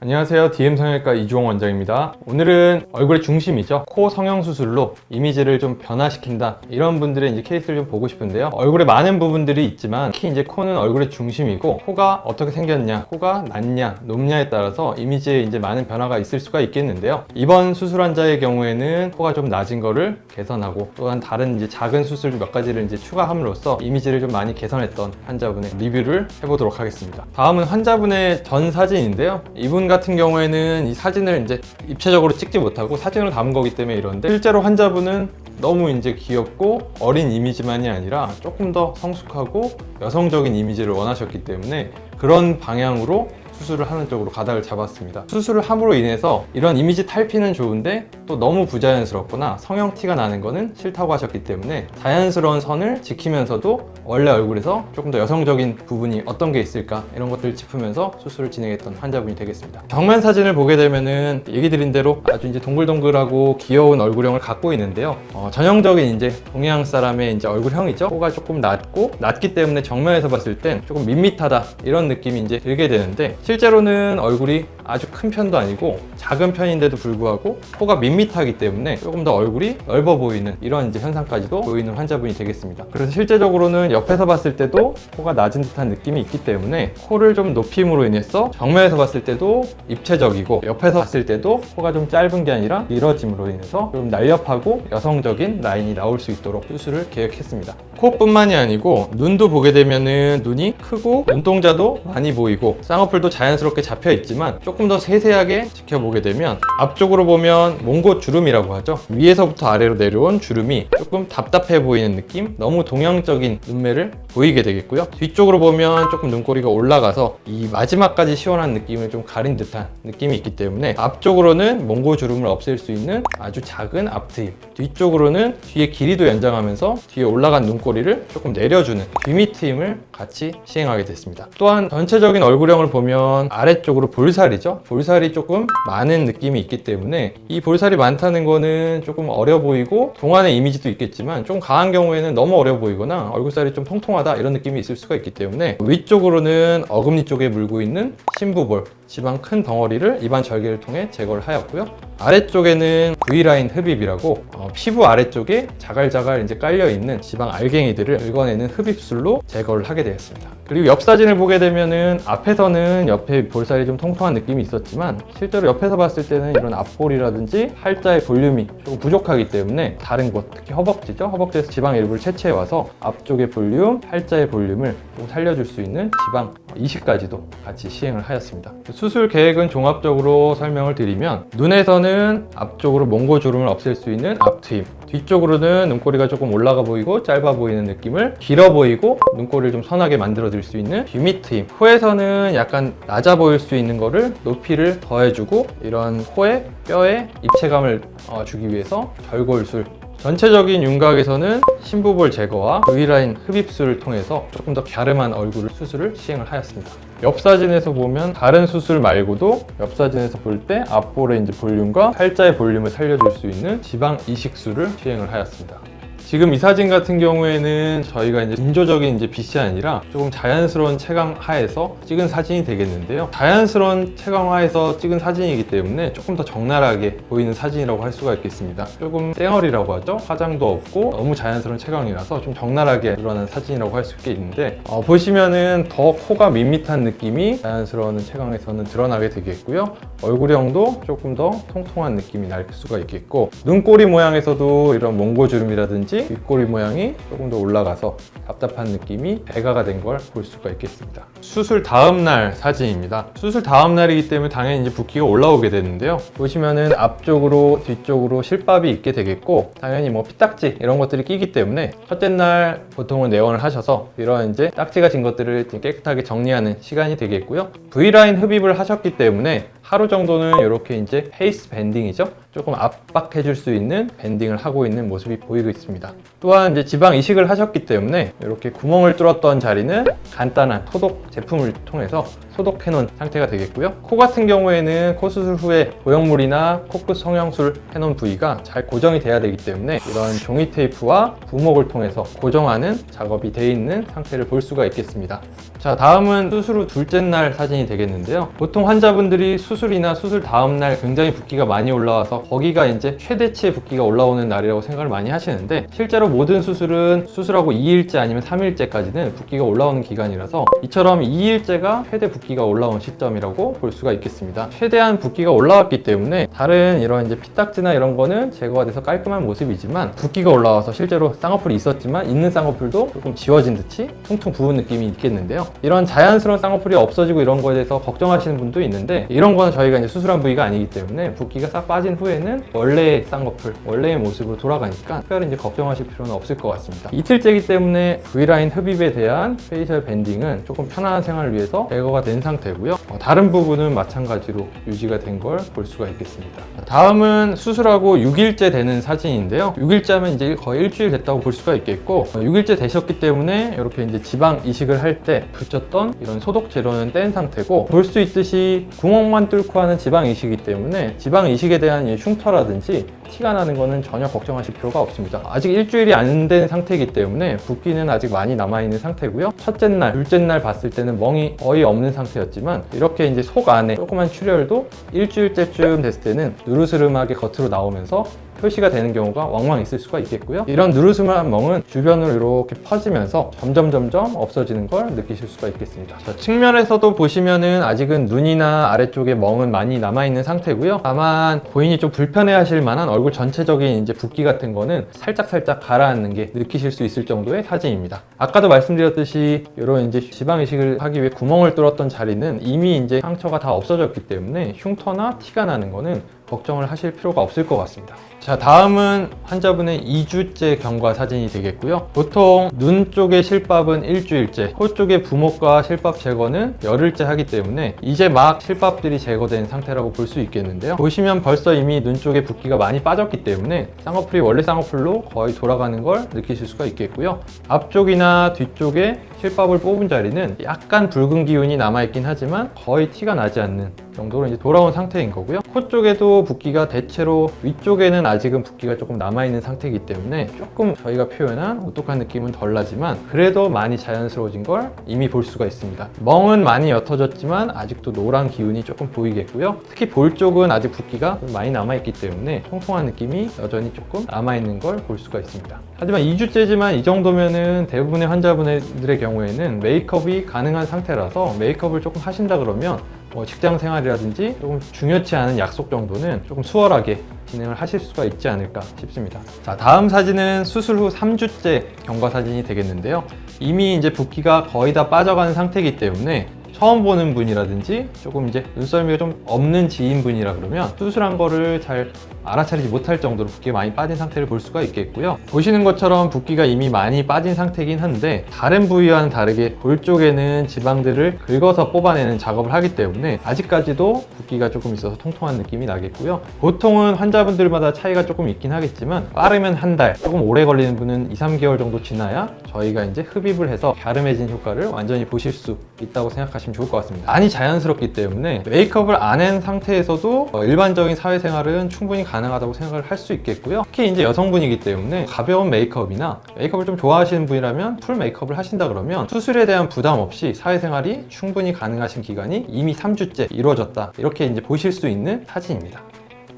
안녕하세요. DM성형외과 이주홍 원장입니다. 오늘은 얼굴의 중심이죠. 코 성형 수술로 이미지를 좀 변화시킨다. 이런 분들의 이제 케이스를 좀 보고 싶은데요. 얼굴에 많은 부분들이 있지만 특히 이제 코는 얼굴의 중심이고 코가 어떻게 생겼냐, 코가 낮냐, 높냐에 따라서 이미지에 이제 많은 변화가 있을 수가 있겠는데요. 이번 수술 환자의 경우에는 코가 좀 낮은 거를 개선하고 또한 다른 이제 작은 수술 몇 가지를 이제 추가함으로써 이미지를 좀 많이 개선했던 환자분의 리뷰를 해보도록 하겠습니다. 다음은 환자분의 전 사진인데요. 이분 같은 경우에는 이 사진을 이제 입체적으로 찍지 못하고 사진으로 담은 거기 때문에 이런데 실제로 환자분은 너무 이제 귀엽고 어린 이미지만이 아니라 조금 더 성숙하고 여성적인 이미지를 원하셨기 때문에 그런 방향으로 수술을 하는 쪽으로 가닥을 잡았습니다. 수술을 함으로 인해서 이런 이미지 탈피는 좋은데 또 너무 부자연스럽거나 성형 티가 나는 거는 싫다고 하셨기 때문에 자연스러운 선을 지키면서도 원래 얼굴에서 조금 더 여성적인 부분이 어떤 게 있을까 이런 것들을 짚으면서 수술을 진행했던 환자분이 되겠습니다. 정면 사진을 보게 되면은 얘기 드린 대로 아주 이제 동글동글하고 귀여운 얼굴형을 갖고 있는데요. 전형적인 이제 동양 사람의 이제 얼굴형이죠. 코가 조금 낮기 때문에 정면에서 봤을 땐 조금 밋밋하다 이런 느낌이 이제 들게 되는데 실제로는 얼굴이 아주 큰 편도 아니고 작은 편인데도 불구하고 코가 밋밋하기 때문에 조금 더 얼굴이 넓어 보이는 이런 이제 현상까지도 보이는 환자분이 되겠습니다. 그래서 실제적으로는 옆에서 봤을 때도 코가 낮은 듯한 느낌이 있기 때문에 코를 좀 높임으로 인해서 정면에서 봤을 때도 입체적이고 옆에서 봤을 때도 코가 좀 짧은 게 아니라 길어짐으로 인해서 좀 날렵하고 여성적인 라인이 나올 수 있도록 수술을 계획했습니다. 코뿐만이 아니고 눈도 보게 되면은 눈이 크고 눈동자도 많이 보이고 쌍꺼풀도 자연스럽게 잡혀 있지만 조금 더 세세하게 지켜보게 되면 앞쪽으로 보면 몽고 주름이라고 하죠. 위에서부터 아래로 내려온 주름이 조금 답답해 보이는 느낌, 너무 동양적인 눈매를 보이게 되겠고요. 뒤쪽으로 보면 조금 눈꼬리가 올라가서 이 마지막까지 시원한 느낌을 좀 가린 듯한 느낌이 있기 때문에 앞쪽으로는 몽고 주름을 없앨 수 있는 아주 작은 앞트임, 뒤쪽으로는 뒤에 길이도 연장하면서 뒤에 올라간 눈꼬리를 조금 내려주는 뒤밑 트임을 같이 시행하게 됐습니다. 또한 전체적인 얼굴형을 보면 아래쪽으로 볼살이죠. 볼살이 조금 많은 느낌이 있기 때문에 이 볼살이 많다는 거는 조금 어려 보이고 동안의 이미지도 있겠지만 좀 강한 경우에는 너무 어려 보이거나 얼굴살이 좀 통통하다 이런 느낌이 있을 수가 있기 때문에 위쪽으로는 어금니 쪽에 물고 있는 심부볼, 지방 큰 덩어리를 입안 절개를 통해 제거를 하였고요. 아래쪽에는 V라인 흡입이라고 피부 아래쪽에 자갈자갈 이제 깔려있는 지방 알갱이들을 긁어내는 흡입술로 제거를 하게 되었습니다. 그리고 옆 사진을 보게 되면은 앞에서는 옆에 볼살이 좀 통통한 느낌이 있었지만 실제로 옆에서 봤을 때는 이런 앞볼이라든지 팔자의 볼륨이 조금 부족하기 때문에 다른 곳, 특히 허벅지죠. 허벅지에서 지방 일부를 채취해 와서 앞쪽의 볼륨, 팔자의 볼륨을 좀 살려줄 수 있는 지방 이식까지도 같이 시행을 하였습니다. 수술 계획은 종합적으로 설명을 드리면 눈에서는 앞쪽으로 몽고 주름을 없앨 수 있는 앞트임, 뒤쪽으로는 눈꼬리가 조금 올라가 보이고 짧아 보이는 느낌을 길어 보이고 눈꼬리를 좀 선하게 만들어 줄 수 있는 뒤밑 트임, 코에서는 약간 낮아 보일 수 있는 거를 높이를 더해주고 이런 코에 뼈에 입체감을 주기 위해서 절골술, 전체적인 윤곽에서는 심부볼 제거와 V라인 흡입술을 통해서 조금 더 갸름한 얼굴 수술을 시행을 하였습니다. 옆 사진에서 보면 다른 수술 말고도 옆 사진에서 볼 때 앞볼의 이제 볼륨과 팔자의 볼륨을 살려줄 수 있는 지방 이식술을 시행을 하였습니다. 지금 이 사진 같은 경우에는 저희가 이제 인조적인 이제 빛이 아니라 조금 자연스러운 채광 하에서 찍은 사진이 되겠는데요. 자연스러운 채광 하에서 찍은 사진이기 때문에 조금 더 적나라하게 보이는 사진이라고 할 수가 있겠습니다. 조금 쌩얼이라고 하죠. 화장도 없고 너무 자연스러운 채광이라서 좀 적나라하게 드러난 사진이라고 할 수 있겠는데 보시면은 더 코가 밋밋한 느낌이 자연스러운 채광에서는 드러나게 되겠고요. 얼굴형도 조금 더 통통한 느낌이 날 수가 있겠고 눈꼬리 모양에서도 이런 몽고주름이라든지 윗꼬리 모양이 조금 더 올라가서 답답한 느낌이 배가가 된 걸 볼 수가 있겠습니다. 수술 다음 날 사진입니다. 수술 다음 날이기 때문에 당연히 이제 붓기가 올라오게 되는데요. 보시면은 앞쪽으로 뒤쪽으로 실밥이 있게 되겠고 당연히 뭐 피딱지 이런 것들이 끼기 때문에 첫째 날 보통은 내원을 하셔서 이런 이제 딱지가 진 것들을 깨끗하게 정리하는 시간이 되겠고요. V라인 흡입을 하셨기 때문에 하루 정도는 이렇게 이제 페이스 밴딩이죠. 조금 압박해 줄 수 있는 밴딩을 하고 있는 모습이 보이고 있습니다. 또한 이제 지방 이식을 하셨기 때문에 이렇게 구멍을 뚫었던 자리는 간단한 소독 제품을 통해서 소독해 놓은 상태가 되겠고요. 코 같은 경우에는 코 수술 후에 고형물이나 코끝 성형술 해놓은 부위가 잘 고정이 돼야 되기 때문에 이런 종이 테이프와 부목을 통해서 고정하는 작업이 되어 있는 상태를 볼 수가 있겠습니다. 자, 다음은 수술 후 둘째 날 사진이 되겠는데요. 보통 환자분들이 수술이나 수술 다음 날 굉장히 붓기가 많이 올라와서 거기가 이제 최대치의 붓기가 올라오는 날이라고 생각을 많이 하시는데, 실제로 모든 수술은 수술하고 2일째 아니면 3일째까지는 붓기가 올라오는 기간이라서 이처럼 2일째가 최대 붓기가 올라온 시점이라고 볼 수가 있겠습니다. 최대한 붓기가 올라왔기 때문에 다른 이런 이제 피딱지나 이런 거는 제거가 돼서 깔끔한 모습이지만, 붓기가 올라와서 실제로 쌍꺼풀이 있었지만 있는 쌍꺼풀도 조금 지워진 듯이 퉁퉁 부은 느낌이 있겠는데요. 이런 자연스러운 쌍꺼풀이 없어지고 이런 거에 대해서 걱정하시는 분도 있는데, 이런 거는 저희가 이제 수술한 부위가 아니기 때문에 붓기가 싹 빠진 후에는 원래의 쌍꺼풀, 원래의 모습으로 돌아가니까 특별히 이제 걱정하실 필요는 없을 것 같습니다. 이틀째이기 때문에 V라인 흡입에 대한 페이셜 밴딩은 조금 편안한 생활을 위해서 제거가 된 상태고요. 다른 부분은 마찬가지로 유지가 된 걸 볼 수가 있겠습니다. 다음은 수술하고 6일째 되는 사진인데요. 6일째 하면 이제 거의 일주일 됐다고 볼 수가 있겠고, 6일째 되셨기 때문에 이렇게 이제 지방 이식을 할 때 붙였던 이런 소독 재료는 뗀 상태고, 볼 수 있듯이 구멍만 뚫고 하는 지방 이식이기 때문에 지방 이식에 대한 흉터라든지 티가 나는 거는 전혀 걱정하실 필요가 없습니다. 아직 일주일이 안 된 상태이기 때문에 붓기는 아직 많이 남아있는 상태고요. 첫째 날, 둘째 날 봤을 때는 멍이 거의 없는 상태였지만, 이렇게 이제 속 안에 조그만 출혈도 일주일째쯤 됐을 때는 누르스름하게 겉으로 나오면서 표시가 되는 경우가 왕왕 있을 수가 있겠고요. 이런 누르스름한 멍은 주변으로 이렇게 퍼지면서 점점 없어지는 걸 느끼실 수가 있겠습니다. 자, 측면에서도 보시면은 아직은 눈이나 아래쪽에 멍은 많이 남아있는 상태고요. 다만 고인이 좀 불편해하실 만한 얼굴 전체적인 이제 붓기 같은 거는 살짝 가라앉는 게 느끼실 수 있을 정도의 사진입니다. 아까도 말씀드렸듯이 이런 이제 지방 이식을 하기 위해 구멍을 뚫었던 자리는 이미 이제 상처가 다 없어졌기 때문에 흉터나 티가 나는 거는 걱정을 하실 필요가 없을 것 같습니다. 자, 다음은 환자분의 2주째 경과 사진이 되겠고요. 보통 눈 쪽의 실밥은 일주일째, 코 쪽의 부목과 실밥 제거는 열흘째 하기 때문에 이제 막 실밥들이 제거된 상태라고 볼 수 있겠는데요. 보시면 벌써 이미 눈 쪽에 붓기가 많이 빠졌기 때문에 쌍꺼풀이 원래 쌍꺼풀로 거의 돌아가는 걸 느끼실 수가 있겠고요. 앞쪽이나 뒤쪽에 실밥을 뽑은 자리는 약간 붉은 기운이 남아있긴 하지만 거의 티가 나지 않는 정도로 이제 돌아온 상태인 거고요. 코 쪽에도 붓기가 대체로 위쪽에는 아직은 붓기가 조금 남아있는 상태이기 때문에 조금 저희가 표현한 오똑한 느낌은 덜 나지만 그래도 많이 자연스러워진 걸 이미 볼 수가 있습니다. 멍은 많이 옅어졌지만 아직도 노란 기운이 조금 보이겠고요. 특히 볼 쪽은 아직 붓기가 많이 남아있기 때문에 통통한 느낌이 여전히 조금 남아있는 걸 볼 수가 있습니다. 하지만 2주째지만 이 정도면은 대부분의 환자분들의 경우에는 메이크업이 가능한 상태라서 메이크업을 조금 하신다 그러면 직장 생활이라든지 조금 중요치 않은 약속 정도는 조금 수월하게 진행을 하실 수가 있지 않을까 싶습니다. 자, 다음 사진은 수술 후 3주째 경과 사진이 되겠는데요. 이미 이제 붓기가 거의 다 빠져가는 상태이기 때문에 처음 보는 분이라든지 조금 이제 눈썰미가 좀 없는 지인분이라 그러면 수술한 거를 잘 알아차리지 못할 정도로 붓기가 많이 빠진 상태를 볼 수가 있겠고요. 보시는 것처럼 붓기가 이미 많이 빠진 상태이긴 한데 다른 부위와는 다르게 볼 쪽에는 지방들을 긁어서 뽑아내는 작업을 하기 때문에 아직까지도 붓기가 조금 있어서 통통한 느낌이 나겠고요. 보통은 환자분들마다 차이가 조금 있긴 하겠지만 빠르면 한 달, 조금 오래 걸리는 분은 2-3개월 정도 지나야 저희가 이제 흡입을 해서 갸름해진 효과를 완전히 보실 수 있다고 생각하시면 좋을 것 같습니다. 많이 자연스럽기 때문에 메이크업을 안 한 상태에서도 일반적인 사회생활은 충분히 가능하다고 생각을 할 수 있겠고요. 특히 이제 여성분이기 때문에 가벼운 메이크업이나 메이크업을 좀 좋아하시는 분이라면 풀 메이크업을 하신다 그러면 수술에 대한 부담 없이 사회생활이 충분히 가능하신 기간이 이미 3주째 이루어졌다, 이렇게 이제 보실 수 있는 사진입니다.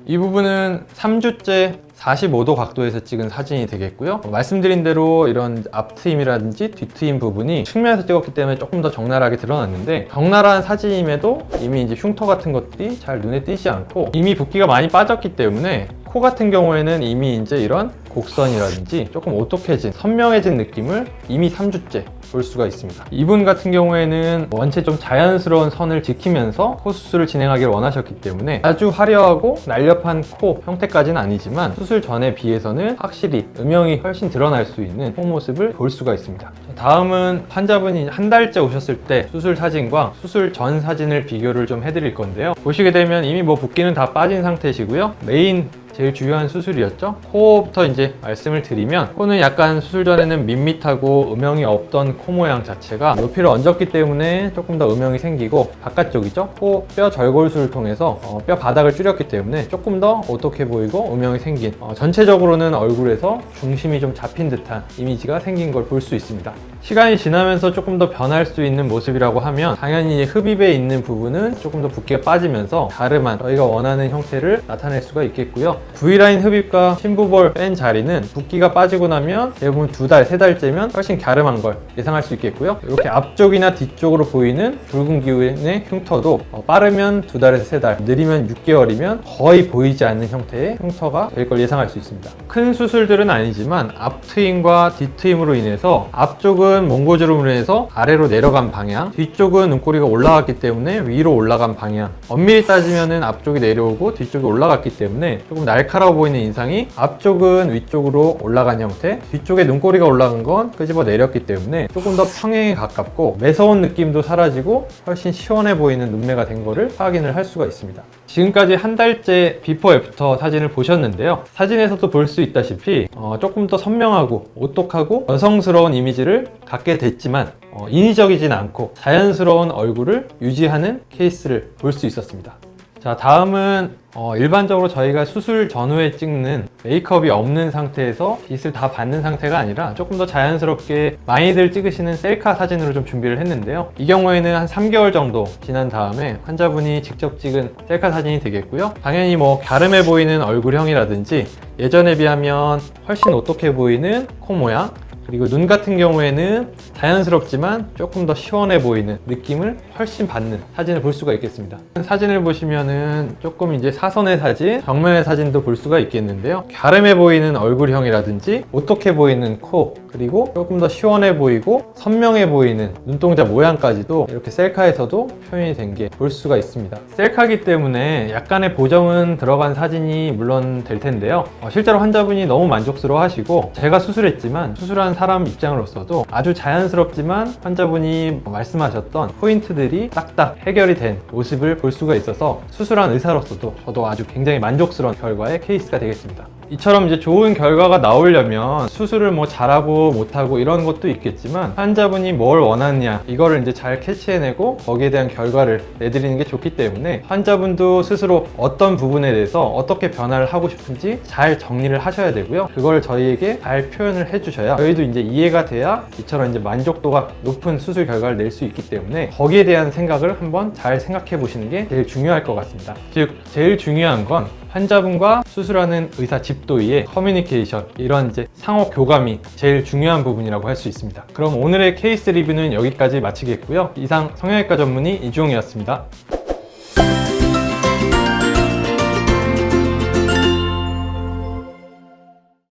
이 부분은 3주째 45도 각도에서 찍은 사진이 되겠고요. 말씀드린 대로 이런 앞트임이라든지 뒤트임 부분이 측면에서 찍었기 때문에 조금 더 적나라하게 드러났는데, 적나라한 사진임에도 이미 이제 흉터 같은 것들이 잘 눈에 띄지 않고 이미 붓기가 많이 빠졌기 때문에 코 같은 경우에는 이미 이제 이런 곡선이라든지 조금 오똑해진, 선명해진 느낌을 이미 3주째 볼 수가 있습니다. 이분 같은 경우에는 원체 좀 자연스러운 선을 지키면서 코 수술을 진행하기를 원하셨기 때문에 아주 화려하고 날렵한 코 형태까지는 아니지만 수술 전에 비해서는 확실히 음영이 훨씬 드러날 수 있는 코 모습을 볼 수가 있습니다. 다음은 환자분이 한 달째 오셨을 때 수술 사진과 수술 전 사진을 비교를 좀 해드릴 건데요. 보시게 되면 이미 붓기는 다 빠진 상태시고요. 메인 제일 중요한 수술이었죠. 코부터 이제 말씀을 드리면, 코는 약간 수술 전에는 밋밋하고 음영이 없던 코 모양 자체가 높이를 얹었기 때문에 조금 더 음영이 생기고, 바깥쪽이죠. 코 뼈 절골술을 통해서 뼈 바닥을 줄였기 때문에 조금 더 오똑해 보이고 음영이 생긴, 전체적으로는 얼굴에서 중심이 좀 잡힌 듯한 이미지가 생긴 걸 볼 수 있습니다. 시간이 지나면서 조금 더 변할 수 있는 모습이라고 하면, 당연히 흡입에 있는 부분은 조금 더 붓기가 빠지면서 갸름한 저희가 원하는 형태를 나타낼 수가 있겠고요. V라인 흡입과 심부볼 뺀 자리는 붓기가 빠지고 나면 대부분 2달, 3달째면 훨씬 갸름한 걸 예상할 수 있겠고요. 이렇게 앞쪽이나 뒤쪽으로 보이는 붉은 기운의 흉터도 빠르면 2달에서 3달, 느리면 6개월이면 거의 보이지 않는 형태의 흉터가 될 걸 예상할 수 있습니다. 큰 수술들은 아니지만 앞트임과 뒤트임으로 인해서 앞쪽은 몽고주름으로 인해서 아래로 내려간 방향, 뒤쪽은 눈꼬리가 올라갔기 때문에 위로 올라간 방향, 엄밀히 따지면은 앞쪽이 내려오고 뒤쪽이 올라갔기 때문에 조금 날카로워 보이는 인상이, 앞쪽은 위쪽으로 올라간 형태, 뒤쪽에 눈꼬리가 올라간 건 끄집어 내렸기 때문에 조금 더 평행에 가깝고 매서운 느낌도 사라지고 훨씬 시원해 보이는 눈매가 된 거를 확인을 할 수가 있습니다. 지금까지 한 달째 비포 애프터 사진을 보셨는데요. 사진에서도 볼 수 있다시피 조금 더 선명하고 오똑하고 여성스러운 이미지를 갖게 됐지만 인위적이진 않고 자연스러운 얼굴을 유지하는 케이스를 볼 수 있었습니다. 자, 다음은 일반적으로 저희가 수술 전후에 찍는 메이크업이 없는 상태에서 빗을 다 받는 상태가 아니라 조금 더 자연스럽게 많이들 찍으시는 셀카 사진으로 좀 준비를 했는데요. 이 경우에는 한 3개월 정도 지난 다음에 환자분이 직접 찍은 셀카 사진이 되겠고요. 당연히 갸름해 보이는 얼굴형이라든지 예전에 비하면 훨씬 오똑해 보이는 코 모양, 그리고 눈 같은 경우에는 자연스럽지만 조금 더 시원해 보이는 느낌을 훨씬 받는 사진을 볼 수가 있겠습니다. 사진을 보시면은 조금 이제 사선의 사진, 정면의 사진도 볼 수가 있겠는데요. 갸름해 보이는 얼굴형이라든지 오똑해 보이는 코, 그리고 조금 더 시원해 보이고 선명해 보이는 눈동자 모양까지도 이렇게 셀카에서도 표현이 된 게 볼 수가 있습니다. 셀카기 때문에 약간의 보정은 들어간 사진이 물론 될 텐데요. 실제로 환자분이 너무 만족스러워 하시고, 제가 수술했지만 수술한 사람 입장으로서도 아주 자연스럽지만 환자분이 말씀하셨던 포인트들이 딱딱 해결이 된 모습을 볼 수가 있어서 수술한 의사로서도 저도 아주 굉장히 만족스러운 결과의 케이스가 되겠습니다. 이처럼 이제 좋은 결과가 나오려면 수술을 잘하고 못하고 이런 것도 있겠지만, 환자분이 뭘 원하느냐 이거를 이제 잘 캐치해내고 거기에 대한 결과를 내드리는 게 좋기 때문에, 환자분도 스스로 어떤 부분에 대해서 어떻게 변화를 하고 싶은지 잘 정리를 하셔야 되고요. 그걸 저희에게 잘 표현을 해주셔야 저희도 이제 이해가 돼야 이처럼 이제 만족도가 높은 수술 결과를 낼 수 있기 때문에, 거기에 대한 생각을 한번 잘 생각해 보시는 게 제일 중요할 것 같습니다. 즉, 제일 중요한 건 환자분과 수술하는 의사 집도의의 커뮤니케이션, 이런 이제 상호 교감이 제일 중요한 부분이라고 할 수 있습니다. 그럼 오늘의 케이스 리뷰는 여기까지 마치겠고요. 이상 성형외과 전문의 이주홍이었습니다.